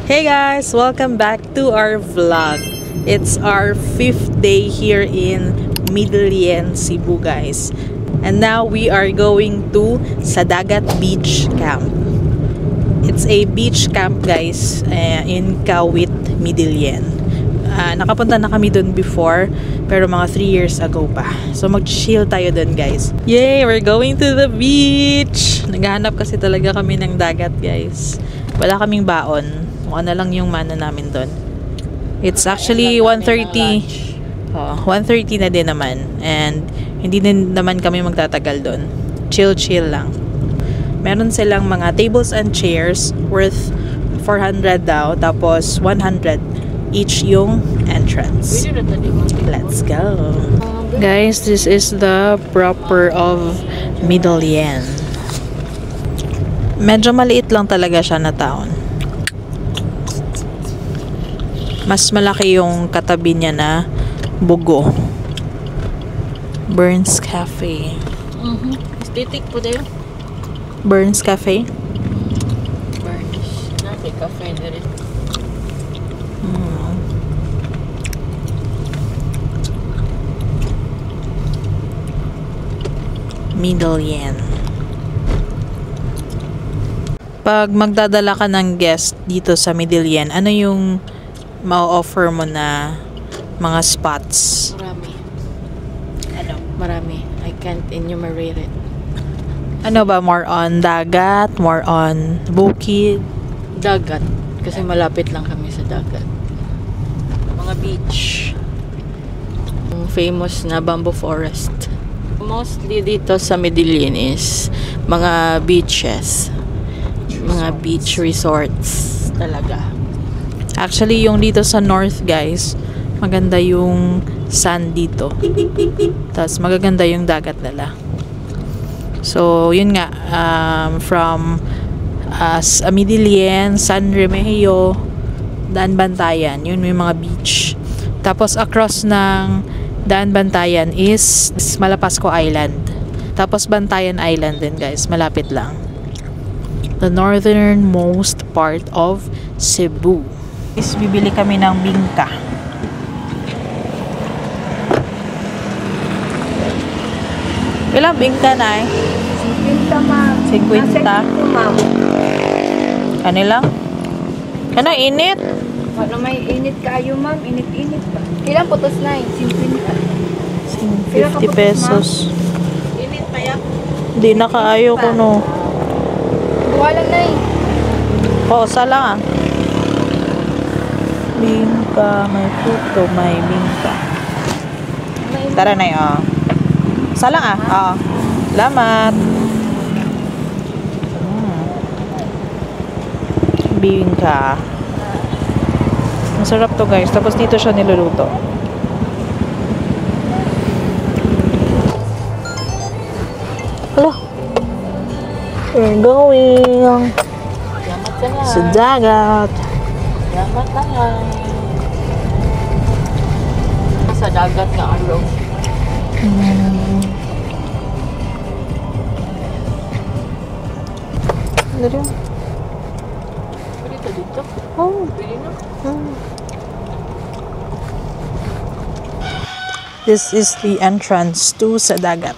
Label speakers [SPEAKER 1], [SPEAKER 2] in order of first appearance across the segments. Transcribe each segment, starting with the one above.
[SPEAKER 1] Hey guys! Welcome back to our vlog. It's our 5th day here in Midilien, Cebu, guys. And now we are going to Sadagat Beach Camp. It's a beach camp, guys, in Kawit, Midilien. Nakapunta na kami dun before, pero mga 3 years ago pa. So mag-chill tayo dun, guys. Yay! We're going to the beach! Naghahanap kasi talaga kami ng dagat, guys. Wala kaming baon. Kung ano lang yung mana namin doon. It's actually 1:30. 1:30 na din naman. And hindi din naman kami magtatagal doon. Chill lang. Meron silang mga tables and chairs worth 400 daw. Tapos 100 each yung entrance. Let's go. Guys, this is the proper of Midilien. Medyo maliit lang talaga siya na town. Mas malaki yung katabi niya na Bugo. Burns Cafe.
[SPEAKER 2] Estetik po tayo.
[SPEAKER 1] Burns Cafe?
[SPEAKER 2] Burns. Nasa cafe na rin.
[SPEAKER 1] Midilien. Pag magdadala ka ng guest dito sa Midilien, ano yung ma-offer mo na mga spots?
[SPEAKER 2] Marami. Marami. I can't enumerate it.
[SPEAKER 1] Ano ba? More on dagat? More on bukid?
[SPEAKER 2] Dagat. Kasi malapit lang kami sa dagat. Mga beach. Yung famous na bamboo forest. Mostly dito sa Midilien is mga beaches. Mga beach resorts talaga.
[SPEAKER 1] Actually, yung dito sa north, guys, maganda yung sand dito. Tapos magaganda yung dagat nila. So, yun nga, from Midilien, San Remigio, Daan Bantayan, yun yung mga beach. Tapos across ng Daan Bantayan is Malapasco Island. Tapos Bantayan Island din, guys, malapit lang. The northernmost part of Cebu. Bibili kami ng bingka. Ilang bingka na eh?
[SPEAKER 3] 50, ma'am.
[SPEAKER 1] 50?
[SPEAKER 3] Ma'am.
[SPEAKER 1] Kanila? Ano, init?
[SPEAKER 3] Ano may init kaayo, ma'am? Init-init pa. Ilang putos na eh? 50.
[SPEAKER 1] 50 pesos.
[SPEAKER 2] Init pa yan?
[SPEAKER 1] Hindi na kaayo ko, no.
[SPEAKER 3] Buwa lang na eh.
[SPEAKER 1] Kosa lang ah. Bingka, may puto, may bingka. Tara na yun. Salang ah. Salamat. Bingka. Masarap to, guys. Tapos dito siya niluluto. Hello. We're going sa dagat.
[SPEAKER 2] Salamat lang. Sa dagat nga araw.
[SPEAKER 1] Ano rin?
[SPEAKER 2] Pwede dito?
[SPEAKER 1] Oh.
[SPEAKER 2] Pwede na.
[SPEAKER 1] This is the entrance to sa dagat.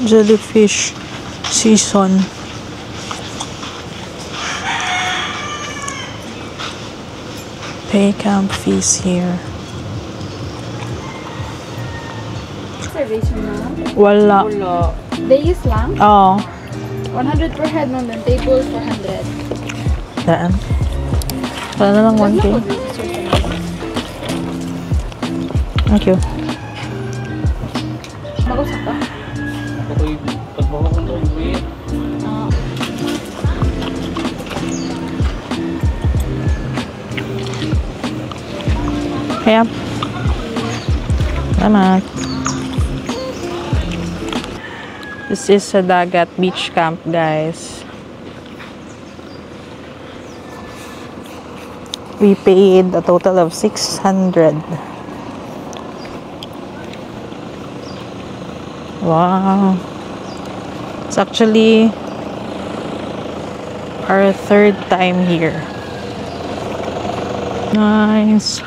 [SPEAKER 1] Jellyfish season. Pay camp fees here.
[SPEAKER 3] Reservation, ma'am.
[SPEAKER 1] Wala.
[SPEAKER 2] Wala.
[SPEAKER 3] Days lang?
[SPEAKER 1] Oo.
[SPEAKER 3] 100 per head, ma'am. Then table 400.
[SPEAKER 1] Daan. Wala na lang 1K. Thank you.
[SPEAKER 3] Mag-usap ka? Kaya. Salamat. This is Sadagat Beach Camp, guys. We paid a total of 600.
[SPEAKER 1] Wow. It's actually our third time here. Nice.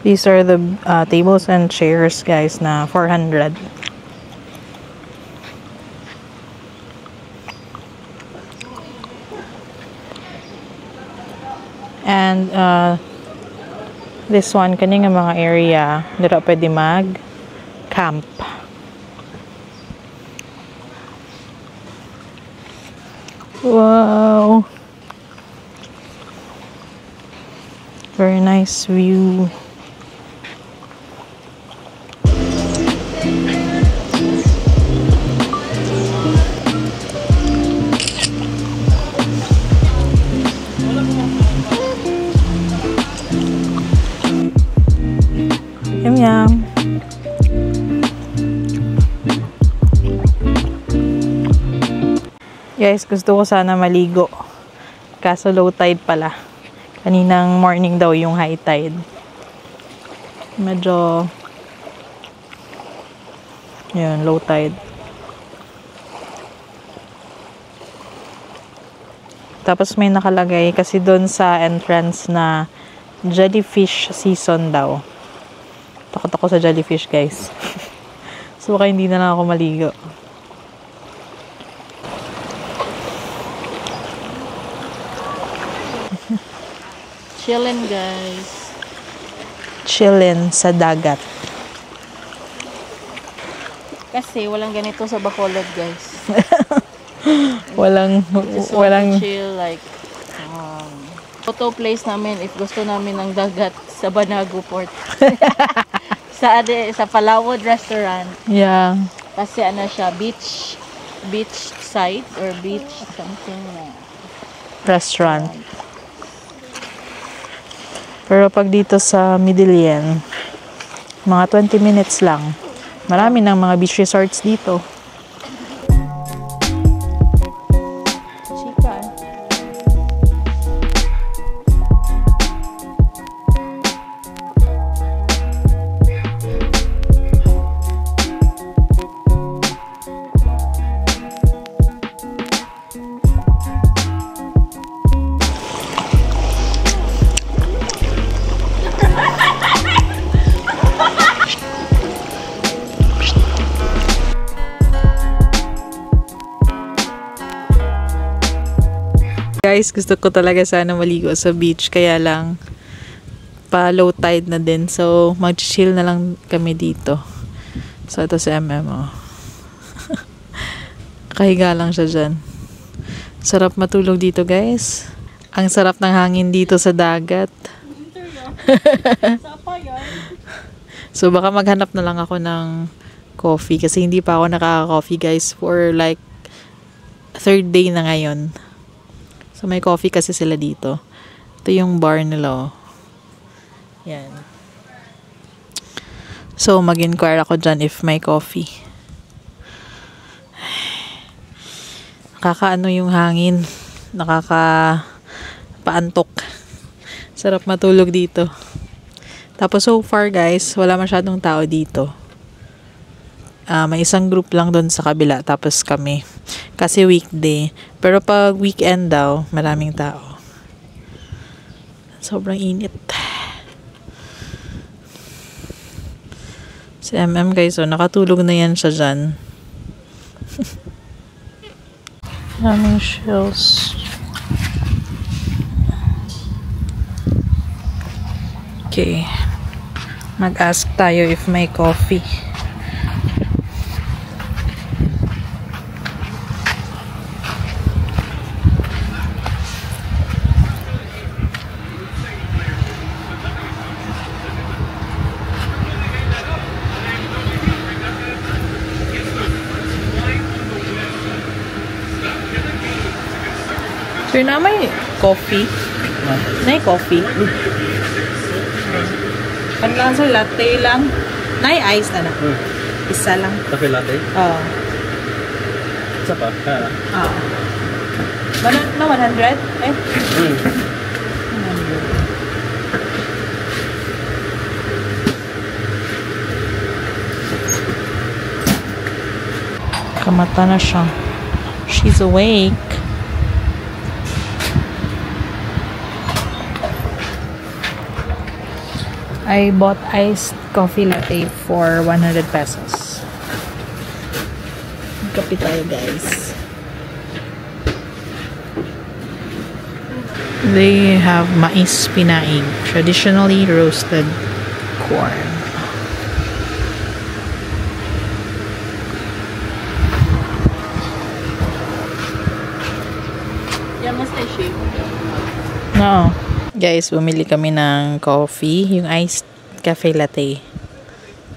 [SPEAKER 1] These are the tables and chairs, guys, na 400. And this one, kaning mga area, dito pwede mag-camp. Wow! Very nice view. Yum yum. Guys, gusto ko sana maligo. Kaso low tide pala. Kaninang morning daw yung high tide. Medyo yun, low tide. Tapos may nakalagay kasi doon sa entrance na jellyfish season daw. Takot ako sa jellyfish, guys. So, baka hindi na lang ako maligo.
[SPEAKER 2] Chillin, guys.
[SPEAKER 1] Chillin sa dagat.
[SPEAKER 2] Kasi walang ganito sa Bacolod, guys.
[SPEAKER 1] walang
[SPEAKER 2] Just want to chill, like, photo place namin if gusto namin ng dagat sa Banago Port. sa Palawod Restaurant.
[SPEAKER 1] Yeah.
[SPEAKER 2] Kasi ano siya, beach side or beach something na
[SPEAKER 1] Restaurant. Pero pag dito sa Midillion, mga 20 minutes lang. Marami ng mga beach resorts dito. Chika. Guys, gusto ko talaga sana maligo sa beach, kaya lang pa low tide na din. So, mag-chill na lang kami dito. So, ito si MMO. Kahiga lang siya dyan. Sarap matulog dito, guys. Ang sarap ng hangin dito sa dagat. So, baka maghanap na lang ako ng coffee kasi hindi pa ako nakaka-coffee, guys, for like 3rd day na ngayon. So, may coffee kasi sila dito. Ito yung bar nila, oh. Yan. So, mag-inquire ako dyan if may coffee. Nakakaano yung hangin. Nakakapaantok. Sarap matulog dito. Tapos, so far, guys, wala masyadong tao dito. May isang group lang doon sa kabila. Tapos kami. Kasi weekday. Pero pag weekend daw, maraming tao. Sobrang init. Si MM, guys, so nakatulog na yan siya dyan. Maraming shells. Okay. Mag-ask tayo if may coffee. Sir, na may coffee? May coffee? Ano lang sir, latte lang. Nay ice na na. Isa lang.
[SPEAKER 4] Cafe latte?
[SPEAKER 1] Oo.
[SPEAKER 4] Isa pa.
[SPEAKER 1] Ah. No, 100? Eh? Kamata na siya. She's awake. I bought iced coffee latte for 100 pesos. Kape tayo, guys. They have mais pinaing, traditionally roasted corn. No. Guys, bumili kami ng coffee, yung iced cafe latte.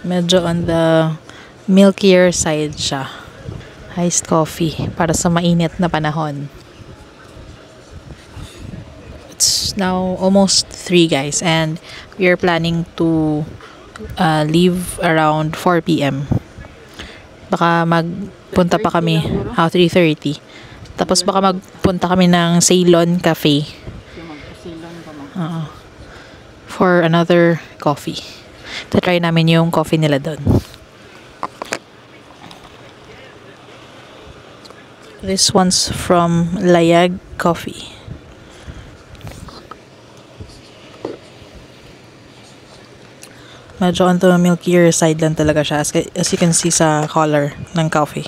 [SPEAKER 1] Medyo on the milkier side siya. Iced coffee para sa mainit na panahon. It's now almost 3, guys, and we are planning to leave around 4 p.m. Baka magpunta pa kami 3:30. Tapos baka magpunta kami ng Ceylon Cafe. For another coffee. To try namin yung coffee nila doon. This one's from Layag Coffee. Medyo on the milkier side lang talaga siya as you can see sa color ng coffee.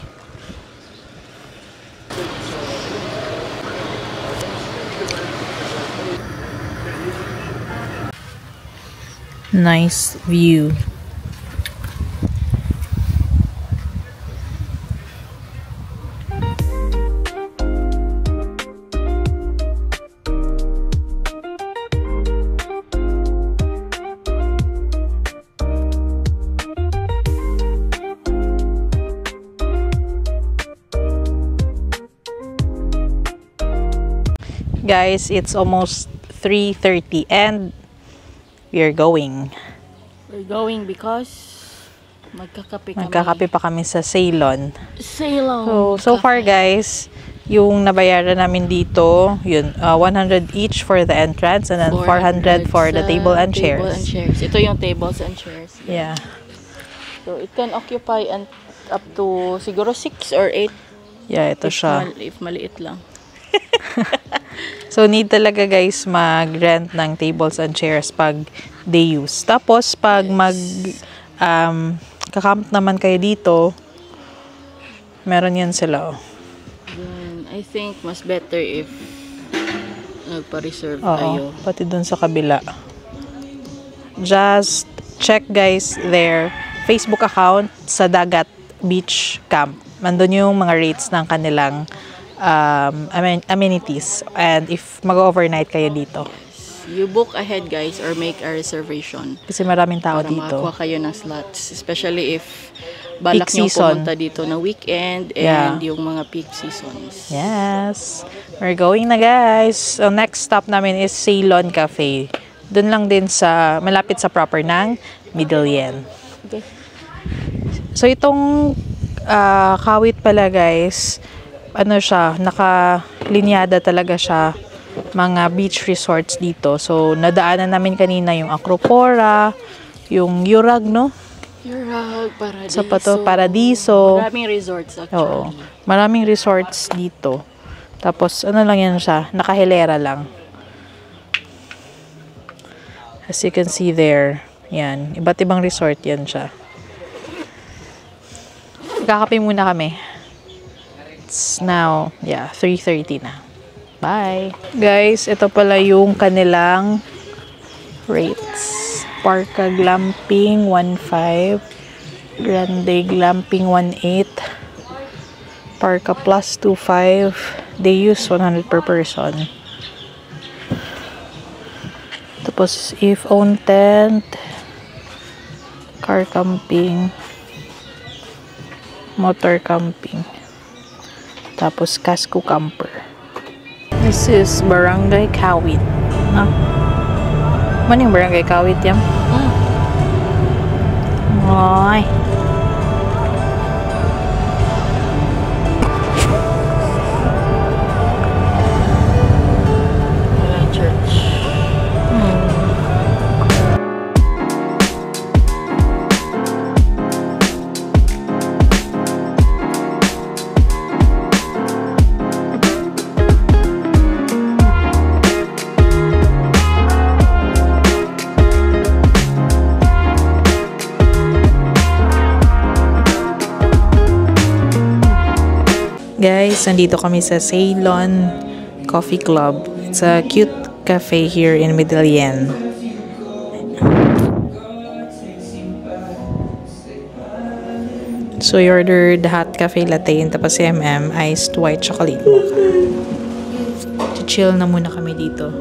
[SPEAKER 1] Nice view. Guys, it's almost 3:30 and we're going.
[SPEAKER 2] We're going because magkakape
[SPEAKER 1] pa kami sa Ceylon.
[SPEAKER 2] Ceylon.
[SPEAKER 1] So far, guys, yung nabayaran namin dito, yun, 100 each for the entrance and then 400 for the table and chairs.
[SPEAKER 2] Ito yung tables and chairs.
[SPEAKER 1] Yeah.
[SPEAKER 2] So it can occupy up to siguro 6 or 8.
[SPEAKER 1] Yeah, ito siya.
[SPEAKER 2] If maliit lang.
[SPEAKER 1] So, need talaga, guys, mag-rent ng tables and chairs pag day use. Tapos, pag kakamp naman kayo dito, meron yan sila.
[SPEAKER 2] Then, I think mas better if nagpa-reserve
[SPEAKER 1] Oo,
[SPEAKER 2] kayo.
[SPEAKER 1] pati dun sa kabila. Just check, guys, their Facebook account sa Dagat Beach Camp. Nandun yung mga rates ng kanilang amenities and if mag-overnight kayo dito.
[SPEAKER 2] You book ahead, guys, or make a reservation.
[SPEAKER 1] Kasi maraming tao
[SPEAKER 2] para
[SPEAKER 1] dito.
[SPEAKER 2] Para makakuha kayo ng slots. Especially if balak nyo pumunta dito na weekend and yung mga peak seasons.
[SPEAKER 1] Yes. We're going na, guys. So, next stop namin is Ceylon Cafe. Doon lang din sa, malapit sa proper ng Middelyan.
[SPEAKER 2] Okay.
[SPEAKER 1] So, itong kawit pala, guys, ano siya, nakalinyada talaga siya, mga beach resorts dito. So, nadaanan namin kanina yung Acropora, yung Yurag, no?
[SPEAKER 2] Yurag, Paradiso.
[SPEAKER 1] Sa Paradiso.
[SPEAKER 2] Maraming resorts, actually.
[SPEAKER 1] Oo. Maraming resorts dito. Tapos, ano lang yan siya, nakahilera lang. As you can see there, yan. Iba't ibang resort yan siya. Kakape muna kami. It's now, 3:30 na. Bye! Guys, ito pala yung kanilang rates. Parka Glamping, 1.5. Grande Glamping, 1.8. Parka Plus, 2.5. They use 100 per person. Tapos, if own tent, car camping, motor camping. Tapos, Casco Camper. This is Barangay Kawit. Ano yung Barangay Kawit yan? Ay. Guys, nandito kami sa Ceylon Coffee Club. It's a cute cafe here in Midillian. So, you ordered hot cafe latte tapos si iced white chocolate mocha. Chill na muna kami dito.